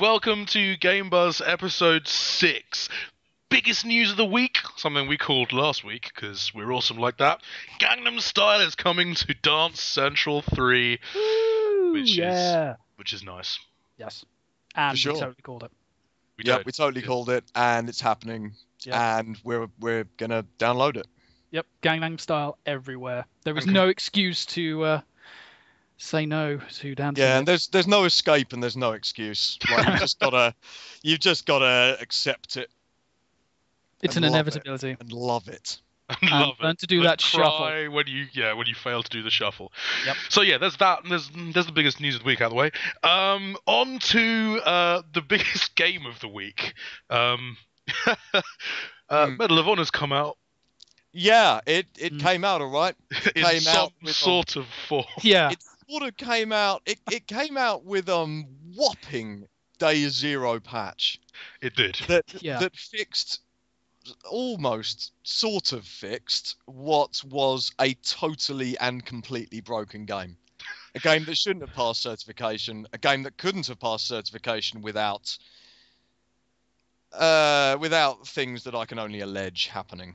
welcome to Game Buzz episode 6. Biggest news of the week, something we called last week because we're awesome like that. Gangnam Style is coming to Dance Central 3, Woo, which yeah. is nice. Yes. And For sure. we totally called it. We totally called it, and it's happening, and we're gonna download it. Yep, Gangnam Style everywhere. There was no excuse to say no to dancing. Yeah, and there's no escape and there's no excuse. Like you've just gotta accept it. It's an inevitability. And love it. Learn to do that shuffle when you fail to do the shuffle. Yep. So yeah, there's that. And there's the biggest news of the week out of the way. On to the biggest game of the week. Medal of Honor's come out. Yeah, it came out all right. It In came some out with, sort of form. Yeah. It sort of came out. It came out with whopping day zero patch. It did. That fixed. Almost sort of fixed what was a totally and completely broken game. A game that shouldn't have passed certification, a game that couldn't have passed certification without things that I can only allege happening.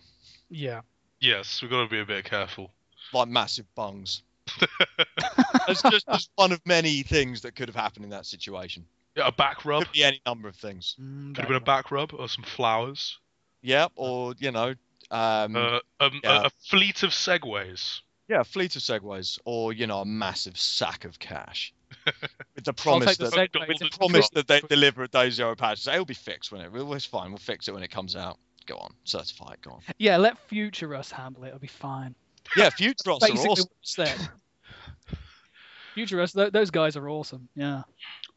Yeah. Yes, we've got to be a bit careful. Like massive bungs. It's just one of many things that could have happened in that situation. Yeah, a back rub. Could be any number of things. Could have been a back rub or some flowers. Yep, or a fleet of segways. Yeah, a fleet of segways, or a massive sack of cash, with the promise that they deliver a day zero patch. It'll be fixed when it's fine. We'll fix it when it comes out. Go on, certify it. Go on. Yeah, let Future Us handle it. It'll be fine. Yeah, Future Us are awesome. Future Us, those guys are awesome. Yeah.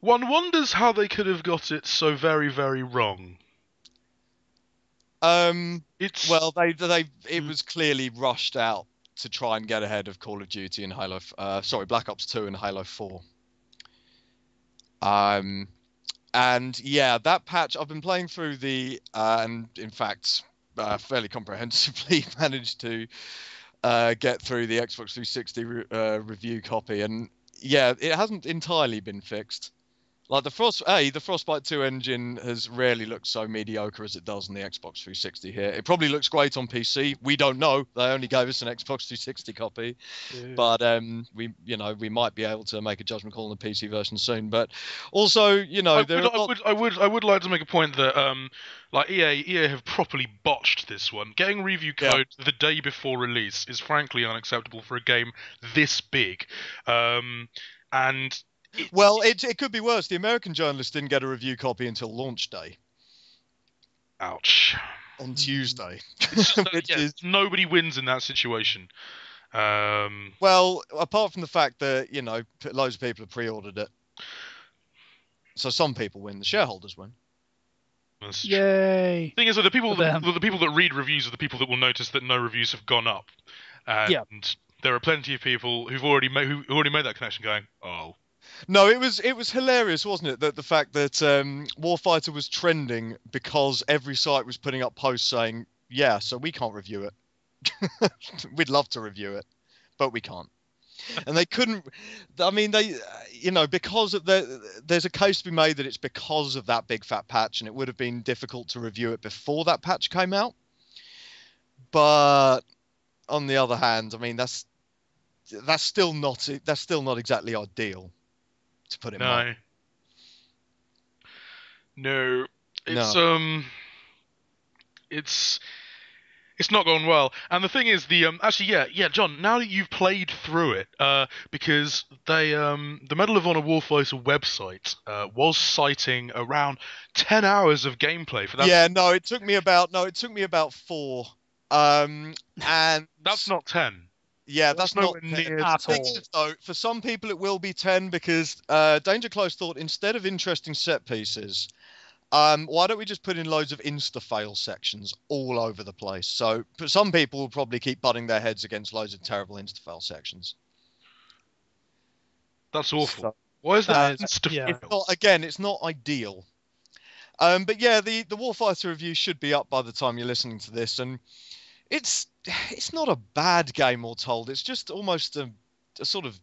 One wonders how they could have got it so very, very wrong. It was clearly rushed out to try and get ahead of Call of Duty and Black Ops 2 and Halo 4. And yeah, that patch I've been playing through and in fact fairly comprehensively managed to get through the Xbox 360 review copy, and yeah, it hasn't entirely been fixed. Like the Frostbite 2 engine has rarely looked so mediocre as it does on the Xbox 360 here. It probably looks great on PC. We don't know. They only gave us an Xbox 360 copy. Yeah. But we might be able to make a judgment call on the PC version soon. But also, I would like to make a point that EA have properly botched this one. Getting review code the day before release is frankly unacceptable for a game this big. It could be worse. The American journalists didn't get a review copy until launch day. Ouch. On Tuesday. Nobody wins in that situation. Well, apart from the fact that, loads of people have pre-ordered it. So some people win. The shareholders win. Yay. The thing is, the people that read reviews are the people that will notice that no reviews have gone up. And there are plenty of people who already made that connection going, oh. No, it was hilarious, wasn't it? That the fact that Warfighter was trending because every site was putting up posts saying, "Yeah, so we can't review it. We'd love to review it, but we can't." And they couldn't. I mean, because of there's a case to be made that it's because of that big fat patch, and it would have been difficult to review it before that patch came out. But on the other hand, I mean, that's still not exactly ideal. To put it mildly. No. It's not going well. And the thing is, John, now that you've played through it, because the Medal of Honor Warfighter website was citing around 10 hours of gameplay for that. Yeah, it took me about 4. And that's not 10. Yeah, that's not near at all. Though, for some people it will be 10 because Danger Close thought instead of interesting set pieces, why don't we just put in loads of insta-fail sections all over the place? So some people will probably keep butting their heads against loads of terrible insta-fail sections. That's awful. So, why is that insta-fail? It's not ideal. But yeah, the Warfighter review should be up by the time you're listening to this, and it's not a bad game all told. It's just almost a sort of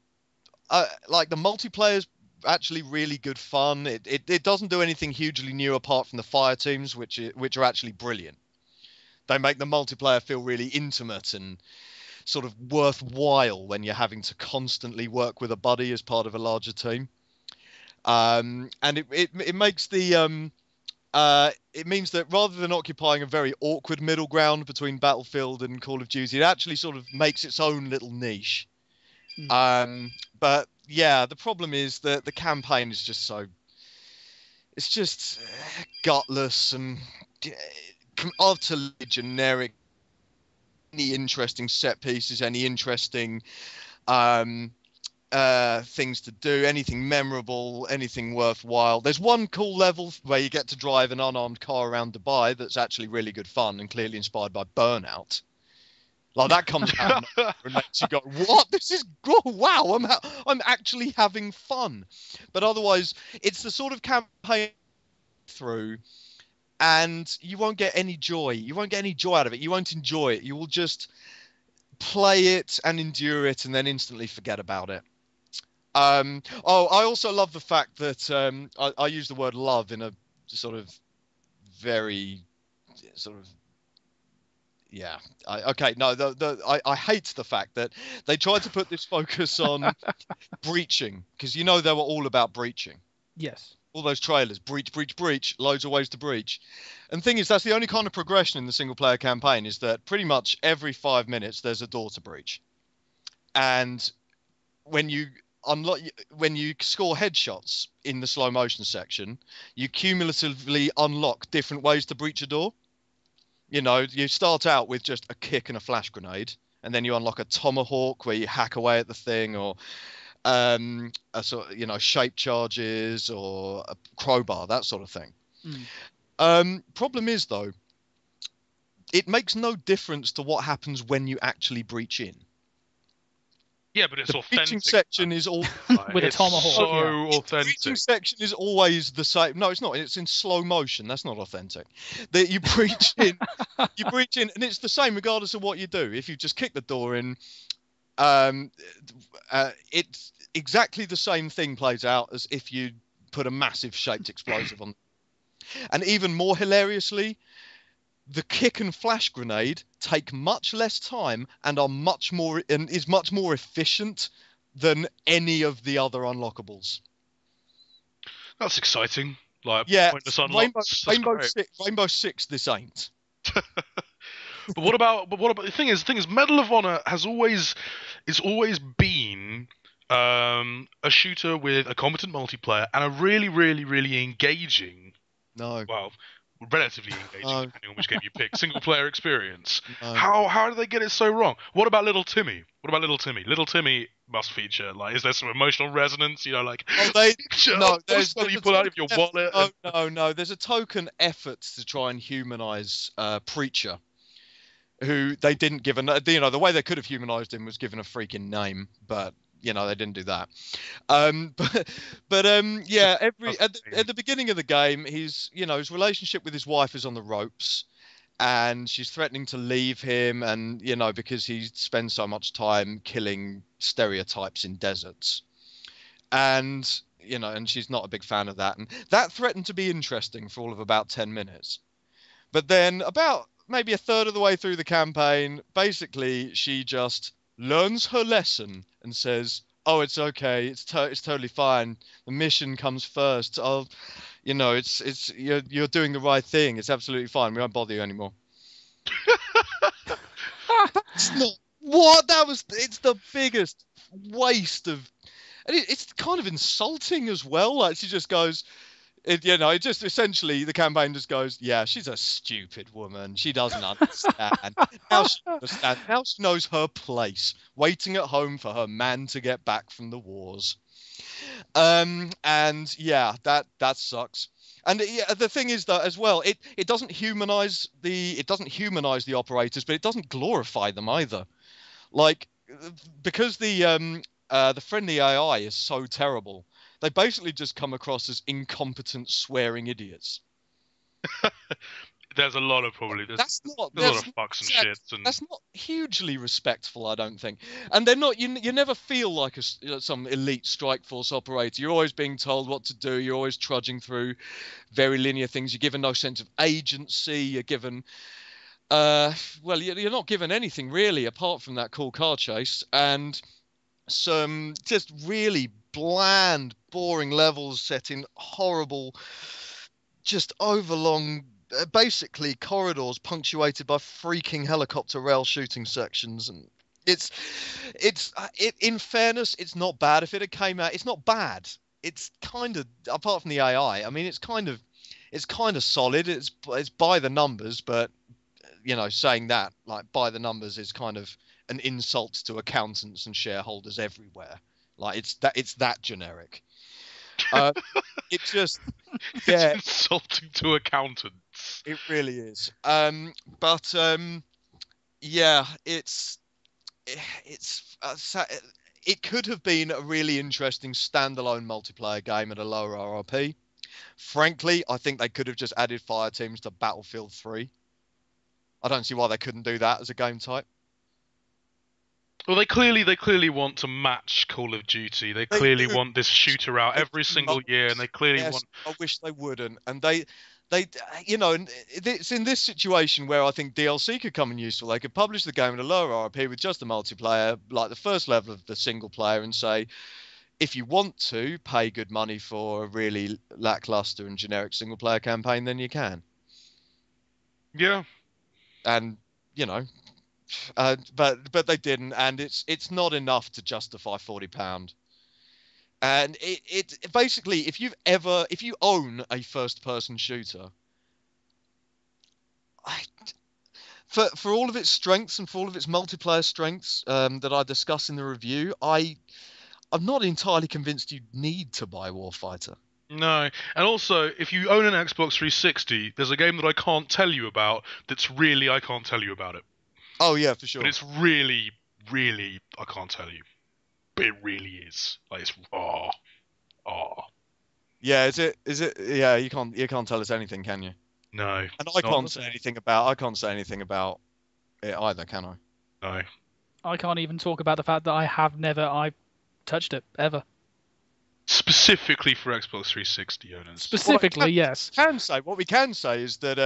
like the multiplayer's actually really good fun. It doesn't do anything hugely new apart from the fire teams, which are actually brilliant. They make the multiplayer feel really intimate and sort of worthwhile when you're having to constantly work with a buddy as part of a larger team. And it makes the it means that rather than occupying a very awkward middle ground between Battlefield and Call of Duty, it actually sort of makes its own little niche. But yeah, the problem is that the campaign is just it's just gutless and utterly generic. Any interesting set pieces, any interesting things to do, anything memorable, anything worthwhile. There's one cool level where you get to drive an unarmed car around Dubai that's actually really good fun and clearly inspired by Burnout. Like that comes out and makes you go, "What? This is wow! I'm actually having fun." But otherwise, it's the sort of campaign through, and you won't get any joy. You won't get any joy out of it. You won't enjoy it. You will just play it and endure it, and then instantly forget about it. I also love the fact that I use the word love in a sort of very sort of I hate the fact that they tried to put this focus on breaching, because they were all about breaching. Yes. All those trailers, breach, loads of ways to breach. And the thing is, that's the only kind of progression in the single player campaign, is that pretty much every 5 minutes there's a door to breach. And when you score headshots in the slow motion section, you cumulatively unlock different ways to breach a door. You start out with just a kick and a flash grenade, and then you unlock a tomahawk where you hack away at the thing, or shape charges, or a crowbar, that sort of thing. Problem is, though, it makes no difference to what happens when you actually breach in. Yeah, but it's the authentic. Breaching section is all with a tomahawk. So authentic. The breaching section is always the same. No, it's not. It's in slow motion. That's not authentic. That you breach in, and it's the same regardless of what you do. If you just kick the door in, it's exactly the same thing plays out as if you put a massive shaped explosive on. And even more hilariously, the kick and flash grenade take much less time and is much more efficient than any of the other unlockables. That's exciting. Like, yeah, pointless unlocks. Rainbow Six. This ain't. But what about the thing is Medal of Honor has always been a shooter with a competent multiplayer and a really, really, really engaging. Relatively engaging, depending on which game you pick. Single player experience. No. How did they get it so wrong? What about Little Timmy? Little Timmy must feature, like, is there some emotional resonance? You pull out of your wallet. No. There's a token effort to try and humanize Preacher, who they didn't give the way they could have humanized him was given a freaking name, but they didn't do that. At the beginning of the game, his relationship with his wife is on the ropes, and she's threatening to leave him, and because he spends so much time killing stereotypes in deserts, and she's not a big fan of that, and that threatened to be interesting for all of about 10 minutes, but then about maybe a third of the way through the campaign, basically she just learns her lesson and says, "Oh, it's okay. It's totally fine. The mission comes first. You're doing the right thing. It's absolutely fine. We won't bother you anymore." It's not what that was. It's the biggest waste of, and it's kind of insulting as well. Like, she just goes. It just essentially the campaign just goes, yeah, she's a stupid woman. She doesn't understand. Now she understands. Now she knows her place, waiting at home for her man to get back from the wars. And yeah, that sucks. And the thing is that as well, it doesn't humanize the operators, but it doesn't glorify them either. Like, because the friendly AI is so terrible, they basically just come across as incompetent, swearing idiots. There's a lot of probably. There's That's not. a lot That's of fucks and not, shits and. that's not hugely respectful, I don't think. And they're not. You never feel like some elite strike force operator. You're always being told what to do. You're always trudging through very linear things. You're given no sense of agency. You're given. Well, you're not given anything really apart from that cool car chase and some just really bland, boring levels set in horrible, just overlong, basically corridors punctuated by freaking helicopter rail shooting sections. And in fairness, it's not bad. If it had came out, it's not bad. It's kind of, apart from the AI, I mean, it's kind of solid. It's by the numbers, but saying that like by the numbers is kind of an insult to accountants and shareholders everywhere. Like it's that generic. It just It's insulting to accountants. It really is. But yeah, it could have been a really interesting standalone multiplayer game at a lower RRP. Frankly, I think they could have just added fire teams to Battlefield 3. I don't see why they couldn't do that as a game type. Well, they clearly want to match Call of Duty. They clearly want this shooter out every single year, and they clearly want. I wish they wouldn't. And they, it's in this situation where I think DLC could come in useful. They could publish the game at a lower RRP with just the multiplayer, like the first level of the single player, and say, if you want to pay good money for a really lackluster and generic single player campaign, then you can. Yeah. And but they didn't, and it's not enough to justify £40. And it basically, if you own a first person shooter, for all of its strengths and for all of its multiplayer strengths that I discuss in the review, I'm not entirely convinced you need to buy Warfighter. No, and also, if you own an Xbox 360, there's a game that I can't tell you about that's really I can't tell you about it. Oh, yeah, for sure. But it's really, really, I can't tell you. But it really is. Like, it's Yeah, is it? Yeah, you can't tell us anything, can you? No. And I can't say anything about it either, can I? No. I can't even talk about the fact that I've touched it, ever. Specifically for Xbox 360 owners. Specifically, yes. What we can say is that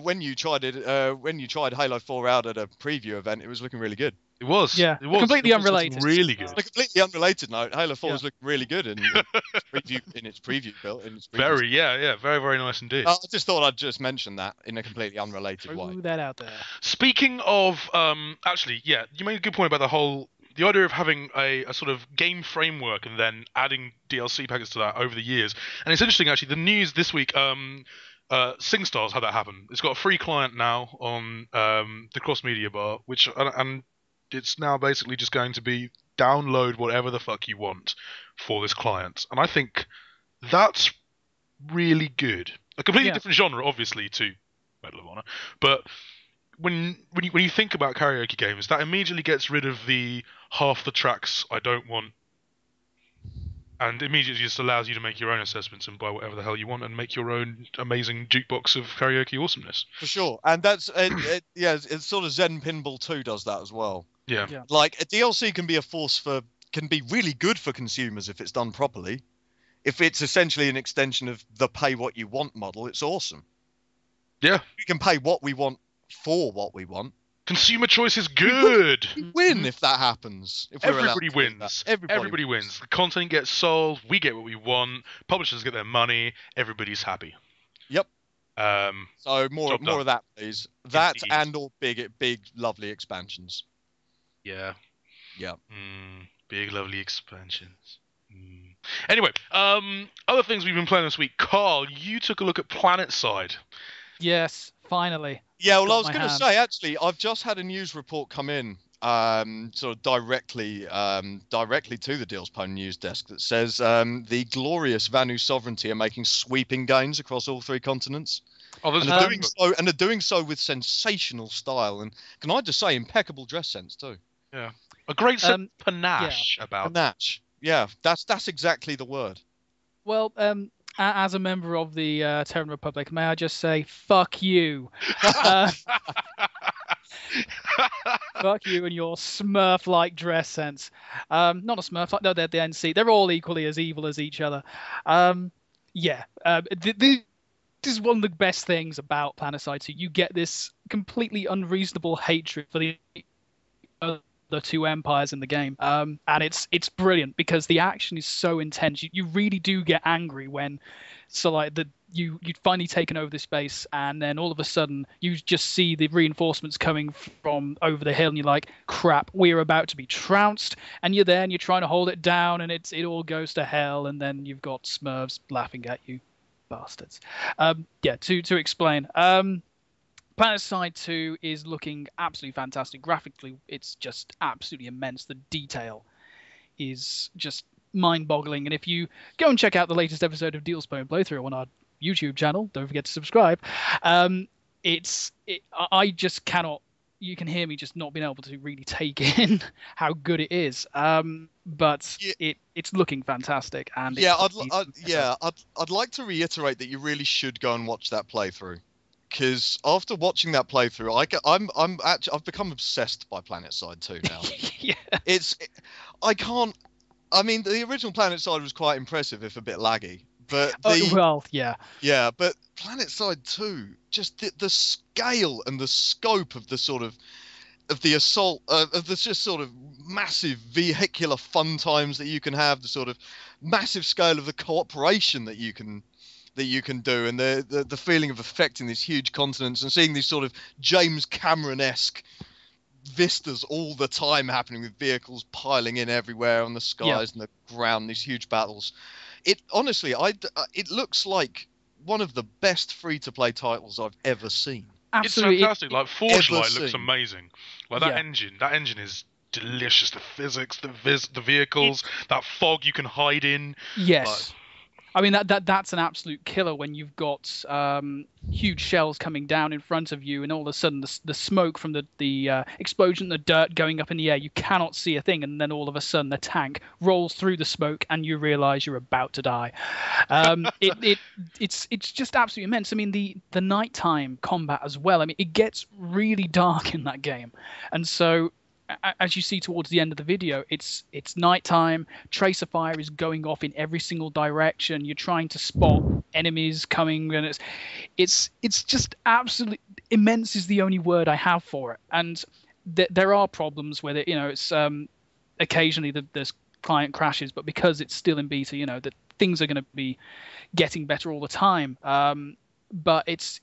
when you tried Halo 4 out at a preview event, it was looking really good. It was. Yeah. It was. Completely it was unrelated. Really good. On a completely unrelated note, Halo 4 was looking really good in its preview build. Very, very, very nice indeed. I just thought I'd just mention that in a completely unrelated way. Threw that out there. Speaking of, actually, yeah, you made a good point about the idea of having a sort of game framework and then adding DLC packets to that over the years. And it's interesting, actually, the news this week, SingStar's had that happen. It's got a free client now on the cross-media bar, and it's now basically just going to be download whatever the fuck you want for this client. And I think that's really good. A completely different genre, obviously, to Medal of Honor. But when you think about karaoke games, that immediately gets rid of the half the tracks I don't want, and immediately just allows you to make your own assessments and buy whatever the hell you want and make your own amazing jukebox of karaoke awesomeness. For sure, and that's it's sort of Zen Pinball 2 does that as well. Yeah. Like a DLC can be really good for consumers if it's done properly. If it's essentially an extension of the pay what you want model, it's awesome. Yeah. We can pay what we want for what we want. Consumer choice is good. We win if that happens. If Everybody wins. Everybody wins. The content gets sold. We get what we want. Publishers get their money. Everybody's happy. Yep. So more of that, please. That Indeed. and all big lovely expansions. Yeah. Yeah. Big lovely expansions. Anyway, other things we've been playing this week. Carl, you took a look at Planetside. Yes, finally. Yeah, well, I was going to say, actually, I've just had a news report come in, sort of directly to the Deals Pwn news desk that says the glorious Vanu Sovereignty are making sweeping gains across all three continents. Oh, and they're doing so with sensational style, and can I just say, impeccable dress sense too. Yeah, a great sense of panache about panache. Yeah, that's exactly the word. Well, as a member of the Terran Republic, may I just say, fuck you. Fuck you and your Smurf-like dress sense. Not a Smurf, no, they're the NC. They're all equally as evil as each other. Yeah. This is one of the best things about Planetside 2. You get this completely unreasonable hatred for the two empires in the game, and it's brilliant because the action is so intense. You really do get angry when, you'd finally taken over this base, and then all of a sudden you just see the reinforcements coming from over the hill, and you're like, crap, we're about to be trounced. And you're there and you're trying to hold it down, and it all goes to hell, and then you've got Smurfs laughing at you, bastards. To explain, Planetside 2 is looking absolutely fantastic. Graphically, it's just absolutely immense. The detail is just mind-boggling. And if you go and check out the latest episode of Deal's Bone Playthrough on our YouTube channel, don't forget to subscribe. I just cannot. You can hear me just not being able to really take in how good it is. But it's looking fantastic. And I'd like to reiterate that you really should go and watch that playthrough. Because after watching that playthrough, I've become obsessed by Planetside 2 now. Yeah. I mean, the original Planetside was quite impressive, if a bit laggy. But yeah. But Planetside 2, just the scale and the scope of the assault, of the just sort of massive vehicular fun times that you can have, the sort of massive scale of the cooperation that you can do, and the feeling of affecting this huge continents and seeing these sort of James Cameron-esque vistas all the time happening with vehicles piling in everywhere on the skies and the ground, these huge battles. It honestly, it looks like one of the best free-to-play titles I've ever seen. Absolutely. It's fantastic. Like Forge Light looks amazing. Like that engine is delicious. The physics, the vehicles, that fog you can hide in. Yes. I mean that's an absolute killer when you've got huge shells coming down in front of you, and all of a sudden the smoke from the explosion, the dirt going up in the air, you cannot see a thing, and then all of a sudden the tank rolls through the smoke, and you realise you're about to die. It's just absolutely immense. I mean the nighttime combat as well. I mean it gets really dark in that game, and so, as you see towards the end of the video, it's nighttime. Tracer fire is going off in every single direction. You're trying to spot enemies coming, and it's just absolutely immense is the only word I have for it. And there are problems with it. It's occasionally there's client crashes, but because it's still in beta, that things are going to be getting better all the time. But it's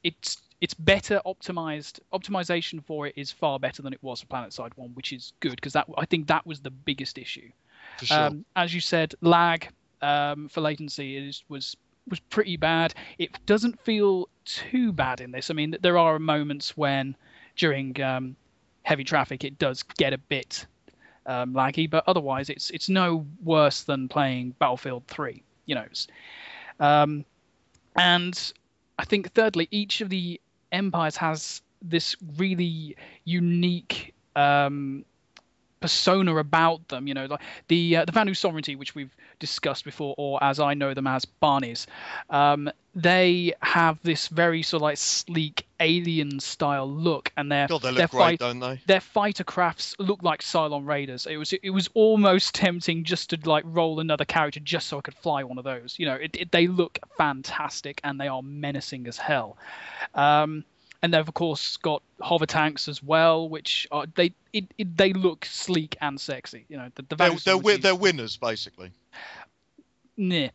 better optimized. Optimization for it is far better than it was for Planetside 1, which is good, because I think that was the biggest issue. For sure. As you said, lag for latency was pretty bad. It doesn't feel too bad in this. I mean, there are moments when during heavy traffic it does get a bit laggy, but otherwise it's no worse than playing Battlefield 3. And I think thirdly, each of the empires has this really unique persona about them. Like the Vanu sovereignty, which we've discussed before, or as I know them as Barneys. They have this very sort of like sleek alien style look, and they look great, don't they? Their fighter crafts look like Cylon Raiders. It was almost tempting just to like roll another character just so I could fly one of those. They look fantastic, and they are menacing as hell. And they've of course got hover tanks as well, which are they look sleek and sexy. They're winners basically. Nah.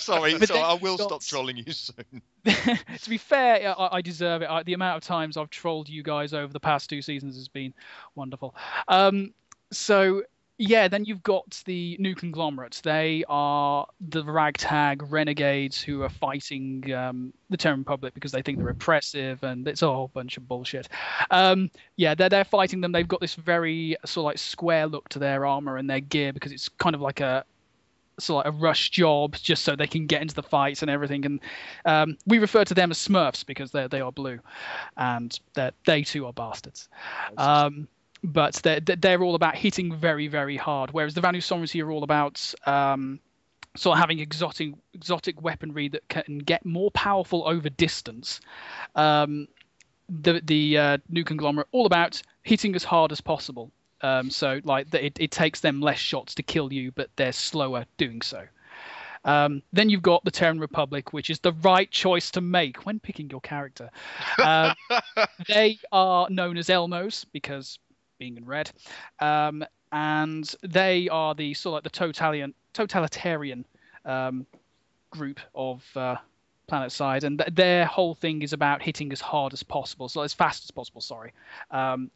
Sorry, I will stop trolling you soon. To be fair, I deserve it. The amount of times I've trolled you guys over the past 2 seasons has been wonderful. So yeah, then you've got the new conglomerates. They are the ragtag renegades who are fighting the Terran Republic because they think they're oppressive, and it's a whole bunch of bullshit. They're fighting them. They've got this very sort of like square look to their armor and their gear because it's kind of like a rush job just so they can get into the fights and everything. And we refer to them as Smurfs because they are blue, and they too are bastards. But they're all about hitting very, very hard, whereas the Vanu sovereignty are all about sort of having exotic weaponry that can get more powerful over distance. The new conglomerate all about hitting as hard as possible. So like it takes them less shots to kill you, but they're slower doing so. Then you've got the Terran Republic, which is the right choice to make when picking your character. They are known as Elmos because being in red, and they are the sort of like the totalitarian group of Planetside, and their whole thing is about hitting as hard as possible, so as fast as possible. Sorry,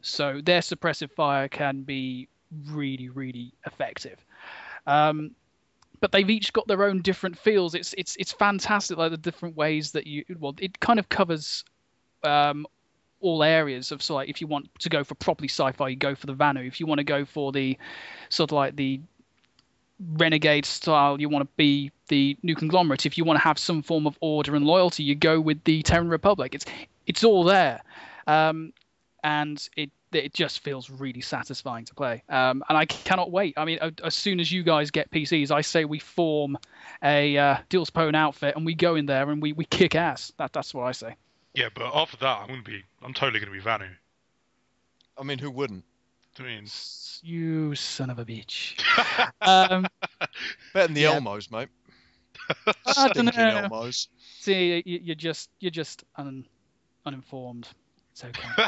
so their suppressive fire can be really, really effective. But they've each got their own different feels. It's fantastic, like the different ways that it kind of covers all areas of, so like if you want to go for properly sci-fi, you go for the Vanu. If you want to go for the sort of like the renegade style, you want to be the new conglomerate. If you want to have some form of order and loyalty, you go with the Terran Republic. It's all there, and it just feels really satisfying to play. And I cannot wait. I mean, as soon as you guys get PCs, I say we form a Deals Pone outfit and we go in there and we kick ass. That's what I say. Yeah, but after that, I'm totally gonna be Vanu. I mean, who wouldn't? I mean, you son of a bitch. Better than the Yeah. Elmos, mate. I don't Stinking know. Elmos. See, you're just uninformed. It's okay.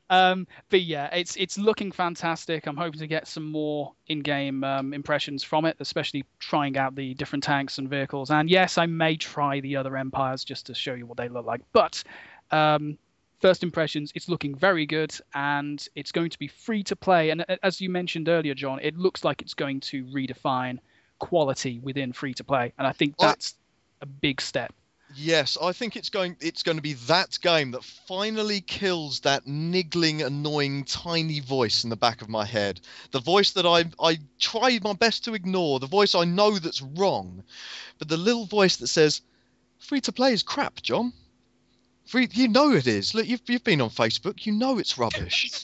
But yeah, it's looking fantastic. I'm hoping to get some more in-game impressions from it, especially trying out the different tanks and vehicles. And yes, I may try the other empires just to show you what they look like. But first impressions, it's looking very good, and it's going to be free to play. And as you mentioned earlier, John, it looks like it's going to redefine quality within free to play, and I think that's a big step. Yes, I think it's going to be that game that finally kills that niggling, annoying, tiny voice in the back of my head. The voice that I try my best to ignore, the voice I know that's wrong, but the little voice that says, "Free to play is crap, John. You know it is. Look, you've been on Facebook. You know it's rubbish."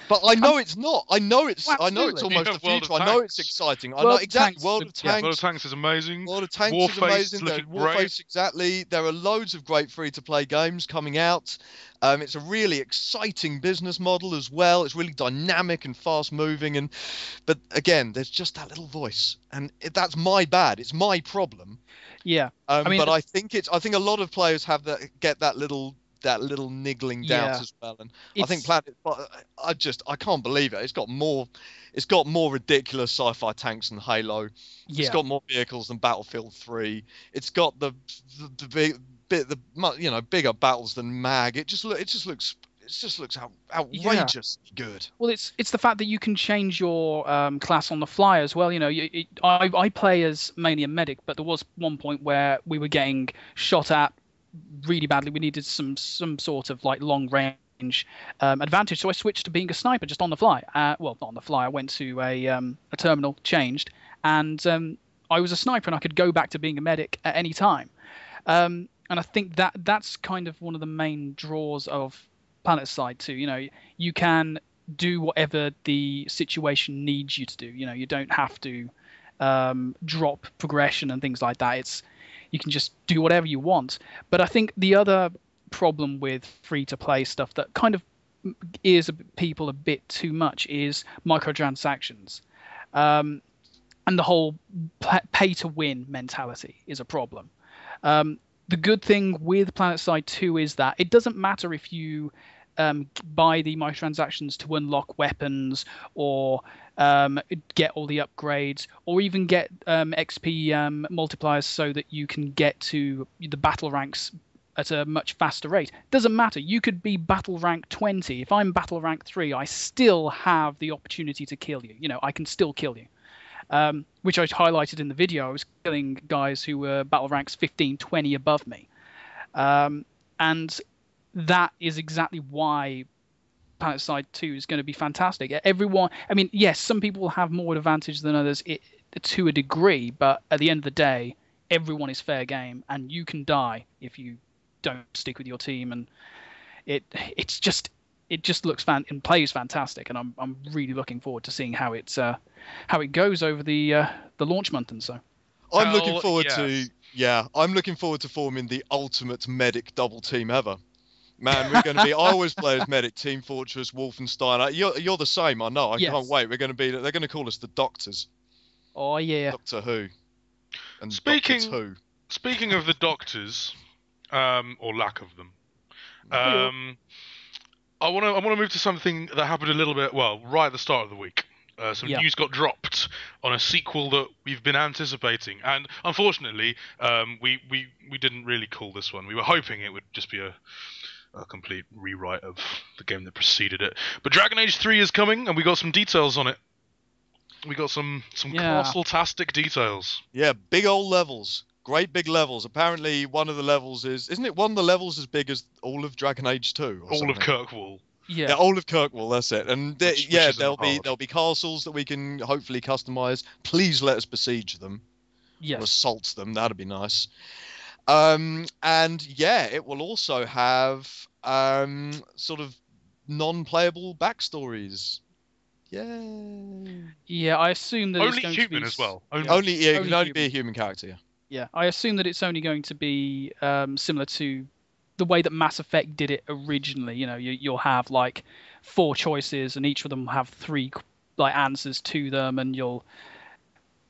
But I know it's not. I know it's almost Yeah, the World future. of I know Tanks. it's exciting. I World know of exactly. Tanks World of is- yeah. Tanks. World of Tanks is amazing. World of Tanks is Warface amazing. looking Warface, great. exactly. There are loads of great free-to-play games coming out. It's a really exciting business model as well. It's really dynamic and fast-moving. But again, there's just that little voice, and that's my bad. It's my problem. Yeah, I mean, But I think a lot of players have get that little niggling doubt Yeah. as well. And I think I can't believe it. It's got more ridiculous sci-fi tanks than Halo. yeah. It's got more vehicles than Battlefield 3. It's got the bigger battles than MAG. It just looks outrageously good. Well, it's the fact that you can change your class on the fly as well. You know, I play as mainly a medic, but there was one point where we were getting shot at really badly. We needed some sort of like long range advantage, so I switched to being a sniper just on the fly. Well, not on the fly. I went to a terminal, changed, and I was a sniper, and I could go back to being a medic at any time. And I think that's kind of one of the main draws of Planetside 2. You know, you can do whatever the situation needs you to do. You know, you don't have to drop progression and things like that. You can just do whatever you want. But I think the other problem with free-to-play stuff that kind of ears people a bit too much is microtransactions. And the whole pay-to-win mentality is a problem. The good thing with Planetside 2 is that it doesn't matter if you buy the microtransactions to unlock weapons or get all the upgrades, or even get XP multipliers so that you can get to the battle ranks at a much faster rate. Doesn't matter. You could be battle rank 20. If I'm battle rank 3, I still have the opportunity to kill you. You know, I can still kill you. Which I highlighted in the video. I was killing guys who were battle ranks 15, 20 above me. And that is exactly why Planetside 2 is going to be fantastic. Everyone, I mean, yes, some people will have more advantage than others to a degree, but at the end of the day, everyone is fair game, and you can die if you don't stick with your team. And it's just it just looks and plays fantastic, and I'm really looking forward to seeing how it goes over the launch month and so. I'm looking Hell forward yes. I'm looking forward to forming the ultimate medic double team ever. Man, we're going to be. I always play as medic, Team Fortress, Wolfenstein. You're the same, I know. I Yes. can't wait. They're going to call us the Doctors. Oh yeah. Doctor Who. And Speaking- Doctor Who. Speaking of the doctors, or lack of them, I want to move to something that happened a little bit, well, right at the start of the week. Some news got dropped on a sequel that we've been anticipating, and unfortunately, we didn't really call this one. We were hoping it would just be a complete rewrite of the game that preceded it. But Dragon Age 3 is coming, and we got some details on it. We got some castle-tastic details. Yeah, big old levels. Great big levels. Apparently, one of the levels isn't it one of the levels as big as all of Dragon Age 2? All of Kirkwall. Yeah. All of Kirkwall, that's it. And Which isn't there'll hard. be castles that we can hopefully customize. Please let us besiege them. Or Yes. assault them. That'd be nice. And yeah, it will also have sort of non-playable backstories. Yay! Yeah, I assume that it's Only going human to be as well. It can only Only be a human character. Yeah. Yeah, I assume that it's only going to be similar to the way that Mass Effect did it originally. You know, you'll have like 4 choices, and each of them will have 3 like answers to them, and you'll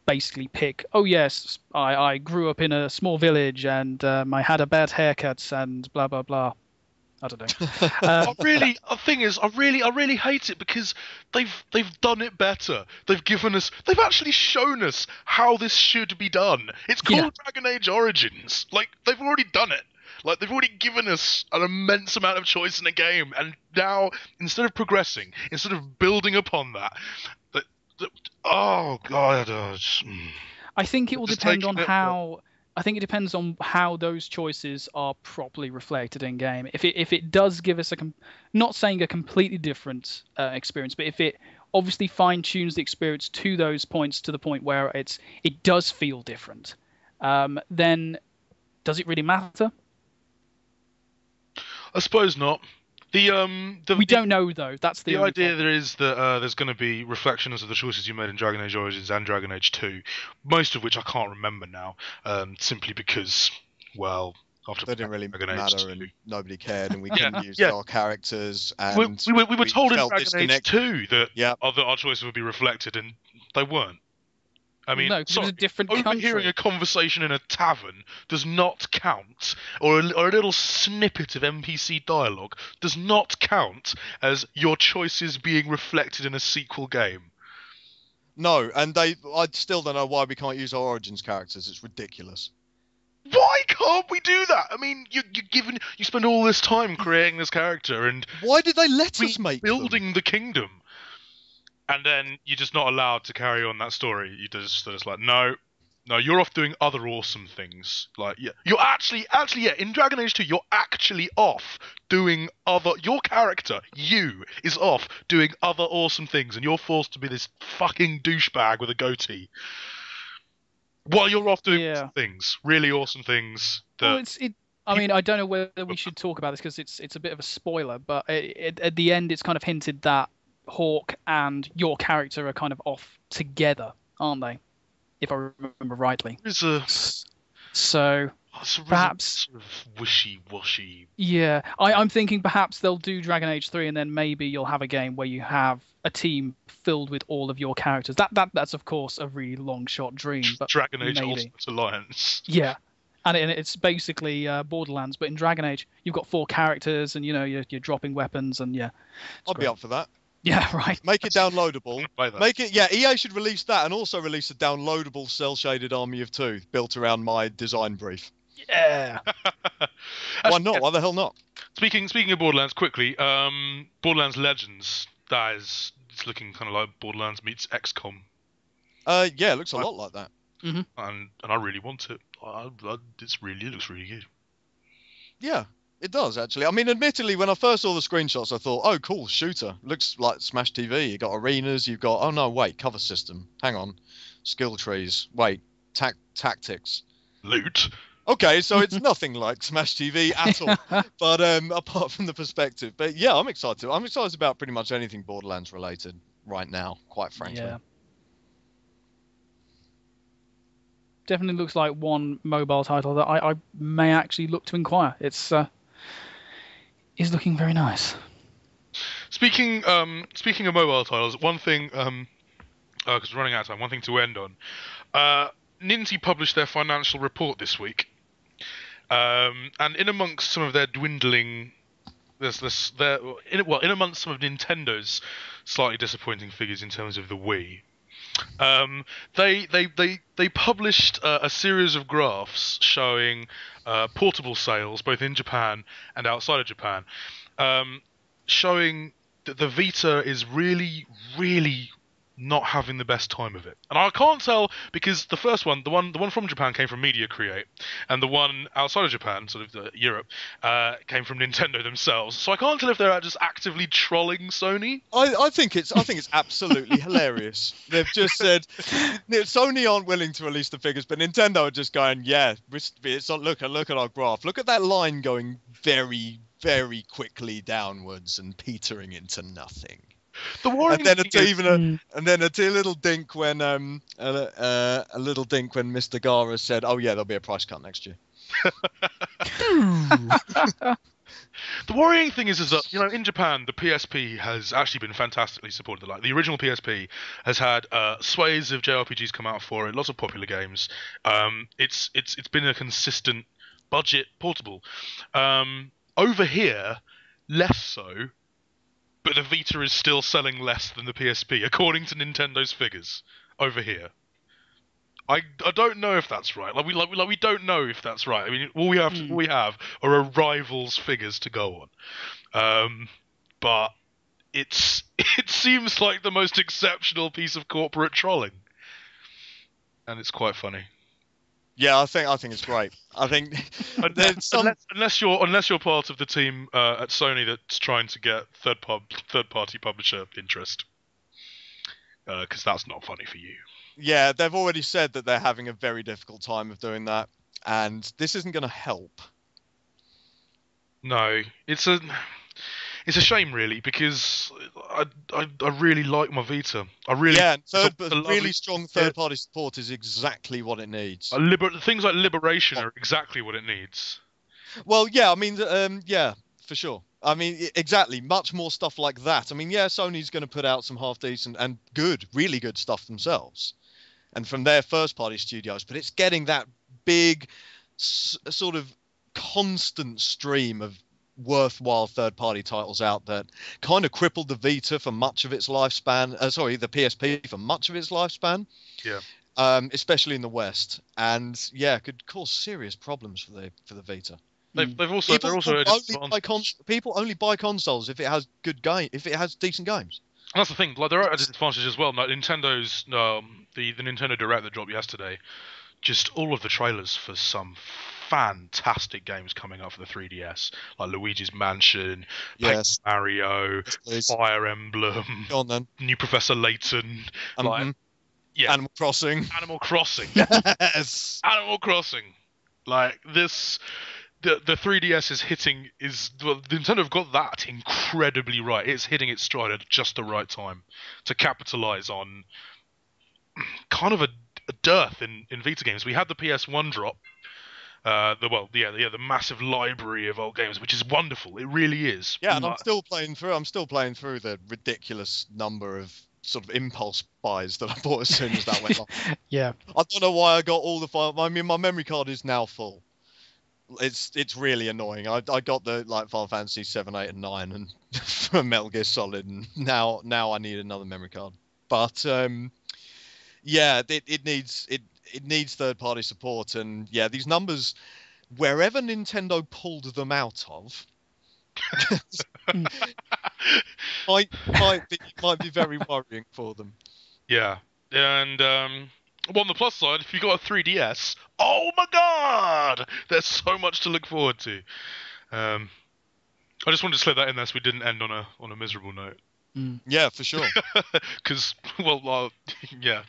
basically pick. Oh yes, I grew up in a small village, and I had a bad haircut, and blah blah blah. I don't know. The thing is, I really hate it because they've done it better. They've actually shown us how this should be done. It's called Dragon Age Origins. Like, they've already done it. Like, they've already given us an immense amount of choice in a game, and now, instead of progressing, instead of building upon that, oh god, I think it will Just depend on taking it- how. I think it depends on how those choices are properly reflected in game. If it does give us not saying a completely different experience, but if it obviously fine tunes the experience to those points to the point where it does feel different, then does it really matter? I suppose not. We don't know though. That's the The only idea problem. there is that there's going to be reflections of the choices you made in Dragon Age Origins and Dragon Age 2, most of which I can't remember now, simply because, well, after They didn't really Dragon Age matter, 2, and nobody cared, and we couldn't use yeah. our characters. we And were told in felt Dragon Age disconnected. 2 that Yeah. our choices would be reflected, and they weren't. I mean, No, 'cause it was a different overhearing country. a conversation in a tavern does not count, or a little snippet of NPC dialogue does not count as your choices being reflected in a sequel game. No, and I still don't know why we can't use our Origins characters. It's ridiculous. Why can't we do that? I mean, you spend all this time creating this character and Why did they let us make them? building the kingdom, and then you're just not allowed to carry on that story. They're just like, no, you're off doing other awesome things. Like, yeah, you're actually, in Dragon Age 2, you're actually off doing your character, is off doing other awesome things, and you're forced to be this fucking douchebag with a goatee. While you're off doing awesome things, really awesome things. Well, I mean, I don't know whether we should talk about this because it's a bit of a spoiler, but at the end, it's kind of hinted that Hawk and your character are kind of off together, aren't they? If I remember rightly. So perhaps sort of wishy-washy. Yeah, I'm thinking perhaps they'll do Dragon Age 3, and then maybe you'll have a game where you have a team filled with all of your characters. That's of course a really long shot dream, but Dragon Age maybe. Ultimate Alliance. Yeah. And it's basically Borderlands, but in Dragon Age, you've got 4 characters, and you're dropping weapons, and yeah. I'd be up for that. Yeah, right. Make it downloadable. Play that. Make it, yeah. EA should release that, and also release a downloadable cel-shaded Army of Two built around my design brief. Yeah. Why not? Why the hell not? Speaking of Borderlands, quickly, Borderlands Legends. It's looking kind of like Borderlands meets XCOM, Yeah, it looks a lot like that. and I really want it. It looks really good. Yeah, it does actually. I mean, admittedly, when I first saw the screenshots, I thought, "Oh, cool, shooter. Looks like Smash TV. You got arenas. You've got. Oh no, wait, cover system. Hang on, skill trees. Wait, tactics. Loot. Okay, so it's nothing like Smash TV at all, but apart from the perspective. But yeah, I'm excited. I'm excited about pretty much anything Borderlands related right now, quite frankly. Yeah. Definitely looks like one mobile title that I may actually look to inquire. It's is looking very nice. Speaking of mobile titles, one thing because we're running out of time, one thing to end on. Ninty published their financial report this week, and in amongst some of their dwindling, in amongst some of Nintendo's slightly disappointing figures in terms of the Wii. They published a series of graphs showing portable sales both in Japan and outside of Japan, showing that the Vita is really, really not having the best time of it. And I can't tell because the first one, the one from Japan came from Media Create, and the one outside of Japan, sort of Europe, came from Nintendo themselves. So I can't tell if they're just actively trolling Sony. I think it's absolutely hilarious. They've just said Sony aren't willing to release the figures, but Nintendo are just going, yeah, it's not, look at our graph. Look at that line going very, very quickly downwards and petering into nothing. The worrying and then a little dink when Mr. Gara said, "Oh yeah, there'll be a price cut next year." The worrying thing is that in Japan the PSP has actually been fantastically supported. Like the original PSP has had swathes of JRPGs come out for it, lots of popular games. It's been a consistent budget portable. Over here, less so. But the Vita is still selling less than the PSP, according to Nintendo's figures over here. I don't know if that's right. We don't know if that's right. I mean, all we have are a rival's figures to go on. But it seems like the most exceptional piece of corporate trolling, and it's quite funny. Yeah, I think it's great. I think there's some... unless you're part of the team at Sony that's trying to get third party publisher interest, because that's not funny for you. Yeah, they've already said that they're having a very difficult time of doing that, and this isn't going to help. No, it's a shame really, because I really like my Vita. Really strong third-party support is exactly what it needs. Things like Liberation are exactly what it needs. Well, yeah, I mean, yeah, for sure. I mean, exactly. Much more stuff like that. I mean, yeah, Sony's going to put out some half-decent and really good stuff themselves, and from their first-party studios. But it's getting that big, sort of constant stream of worthwhile third-party titles out that kind of crippled the Vita for much of its lifespan. The PSP for much of its lifespan. Yeah. Especially in the West, and yeah, could cause serious problems for the Vita. People only buy consoles if it has decent games. And that's the thing. Like there are disadvantages as well. Like Nintendo's the Nintendo Direct that dropped yesterday, just all of the trailers for some fantastic games coming up for the 3DS, like Luigi's Mansion, Paper Mario, Fire Emblem, Go on, then. New Professor Layton, Animal Crossing. Yes, Animal Crossing. Like this, the 3DS Nintendo have got that incredibly right. It's hitting its stride at just the right time to capitalize on kind of a dearth in Vita games. We had the PS1 drop. The massive library of old games, which is wonderful. It really is. Yeah, and I'm still playing through the ridiculous number of sort of impulse buys that I bought as soon as that went off. Yeah. I don't know why I got all the file. I mean, my memory card is now full. It's really annoying. I got the Final Fantasy 7, 8, and 9 and for Metal Gear Solid, and now I need another memory card. But yeah, it needs third-party support, and yeah, these numbers, wherever Nintendo pulled them out of, might be very worrying for them. Yeah, and on the plus side, if you got a 3DS, oh my god, there's so much to look forward to. I just wanted to slip that in there so we didn't end on a miserable note. Yeah, for sure. Because, yeah.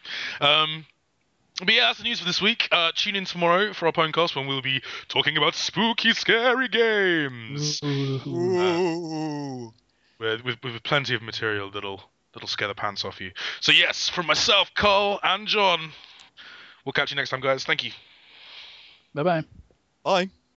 But yeah, that's the news for this week. Tune in tomorrow for our podcast when we'll be talking about spooky, scary games. Ooh. With plenty of material that'll scare the pants off you. So yes, from myself, Carl, and John, we'll catch you next time, guys. Thank you. Bye bye. Bye.